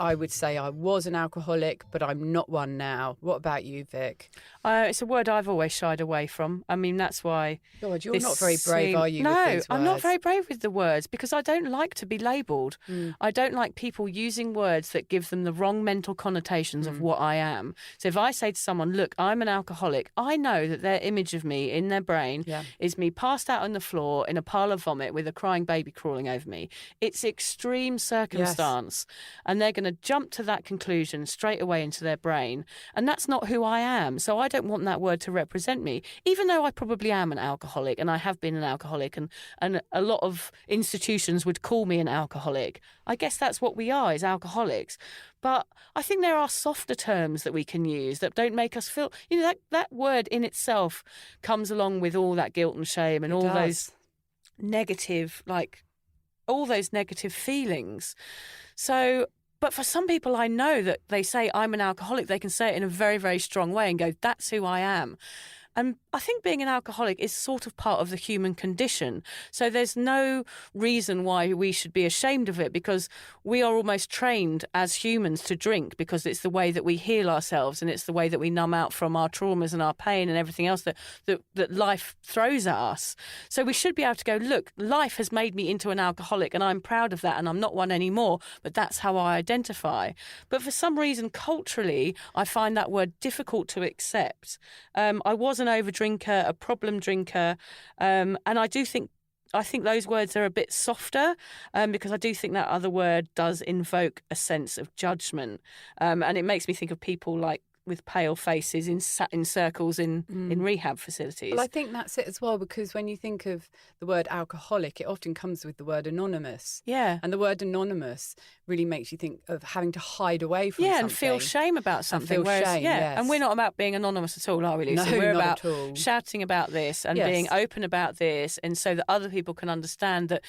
I would say I was an alcoholic, but I'm not one now. What about you, Vic? It's a word I've always shied away from. I mean, that's why... God, you're not very brave, are you, with these words? No, I'm not very brave with the words because I don't like to be labelled. I don't like people using words that give them the wrong mental connotations of what I am. So if I say to someone, look, I'm an alcoholic, I know that their image of me in their brain is me passed out on the floor in a pile of vomit with a crying baby crawling over me. It's extreme circumstance. And they're going to jump to that conclusion straight away into their brain. And that's not who I am. So I don't want that word to represent me, even though I probably am an alcoholic and I have been an alcoholic and a lot of institutions would call me an alcoholic. I guess that's what we are, is alcoholics. But I think there are softer terms that we can use that don't make us feel, that word in itself comes along with all that guilt and shame and those negative, all those negative feelings. So, but for some people I know that they say I'm an alcoholic, they can say it in a very, very strong way and go, that's who I am. And I think being an alcoholic is sort of part of the human condition. So there's no reason why we should be ashamed of it because we are almost trained as humans to drink because it's the way that we heal ourselves and it's the way that we numb out from our traumas and our pain and everything else that life throws at us. So we should be able to go, look, life has made me into an alcoholic and I'm proud of that and I'm not one anymore, but that's how I identify. But for some reason, culturally, I find that word difficult to accept. I was an overdrinker, a problem drinker, and I think those words are a bit softer because I do think that other word does invoke a sense of judgment, and it makes me think of people like with pale faces in circles in rehab facilities. Well, I think that's it as well, because when you think of the word alcoholic, it often comes with the word anonymous. Yeah. And the word anonymous really makes you think of having to hide away from something. And feel shame about something. And feel shame, yes. And we're not about being anonymous at all, are we, Lucy? No, we're not about at all. shouting about this and being open about this, and so that other people can understand that,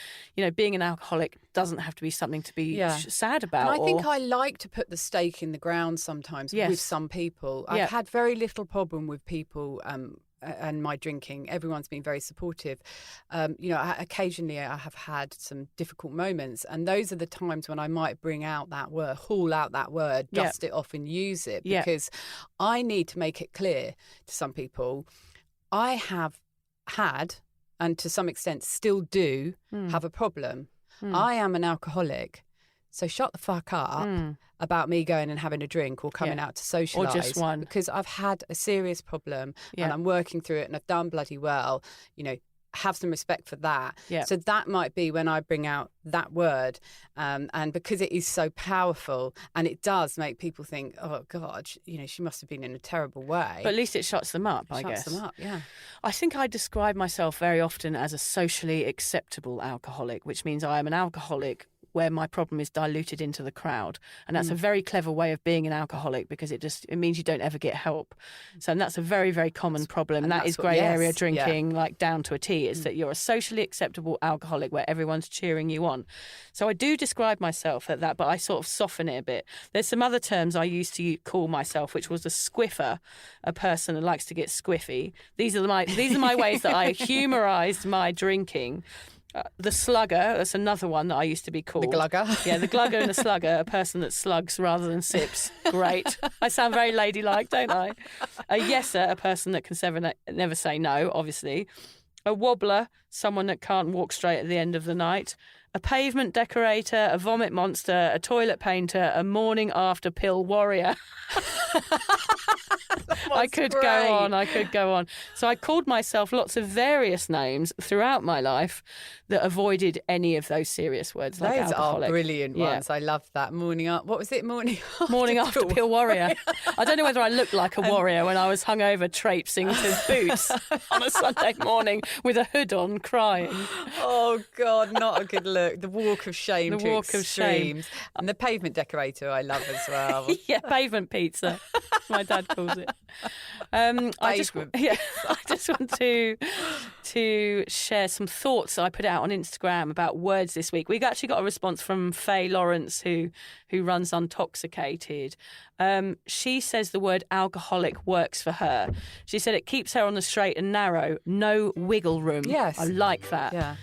being an alcoholic doesn't have to be something to be sad about. And I think I like to put the stake in the ground sometimes with some people. I've had very little problem with people and my drinking. Everyone's been very supportive. Occasionally I have had some difficult moments, and those are the times when I might bring out that word, haul out that word, dust it off and use it, because I need to make it clear to some people I have had, and to some extent still do, have a problem. I am an alcoholic. So shut the fuck up about me going and having a drink or coming out to socialise. Or just one. Because I've had a serious problem and I'm working through it and I've done bloody well. Have some respect for that. Yeah. So that might be when I bring out that word. And because it is so powerful and it does make people think, oh, God, she must have been in a terrible way. But at least it shuts them up, I guess. Shuts them up, yeah. I think I describe myself very often as a socially acceptable alcoholic, which means I am an alcoholic where my problem is diluted into the crowd. And that's a very clever way of being an alcoholic because it means you don't ever get help. So that's a very, very common problem. That is grey area drinking, like down to a T, is that you're a socially acceptable alcoholic where everyone's cheering you on. So I do describe myself at that, but I sort of soften it a bit. There's some other terms I used to call myself, which was a squiffer, a person who likes to get squiffy. These are my ways that I humorised my drinking. The slugger, that's another one that I used to be called. The glugger. Yeah, the glugger and the slugger, a person that slugs rather than sips. Great. I sound very ladylike, don't I? A yeser, a person that can never say no, obviously. A wobbler, someone that can't walk straight at the end of the night. A pavement decorator, a vomit monster, a toilet painter, a morning after pill warrior. I could go on. So I called myself lots of various names throughout my life that avoided any of those serious words like alcoholic. Those are brilliant ones. I love that. What was it? Morning after pill warrior. I don't know whether I looked like a warrior when I was hungover traipsing to Boots on a Sunday morning with a hood on crying. Oh, God, not a good look. The walk of shame to extremes. Of shame. And the pavement decorator I love as well. Yeah, pavement pizza, my dad calls it. I just want to share some thoughts I put out on Instagram about words this week. We've actually got a response from Faye Lawrence, who runs Untoxicated. She says the word alcoholic works for her. She said it keeps her on the straight and narrow, no wiggle room. Yes. I like that. Yeah.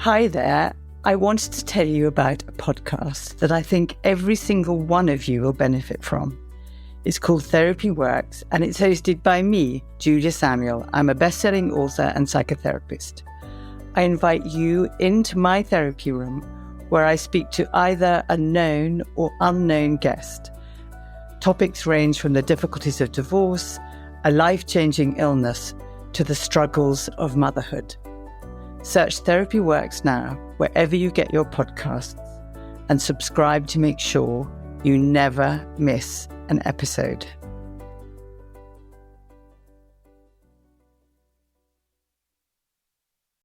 Hi there. I wanted to tell you about a podcast that I think every single one of you will benefit from. It's called Therapy Works, and it's hosted by me, Julia Samuel. I'm a best-selling author and psychotherapist. I invite you into my therapy room where I speak to either a known or unknown guest. Topics range from the difficulties of divorce, a life-changing illness, to the struggles of motherhood. Search Therapy Works now wherever you get your podcasts and subscribe to make sure you never miss an episode.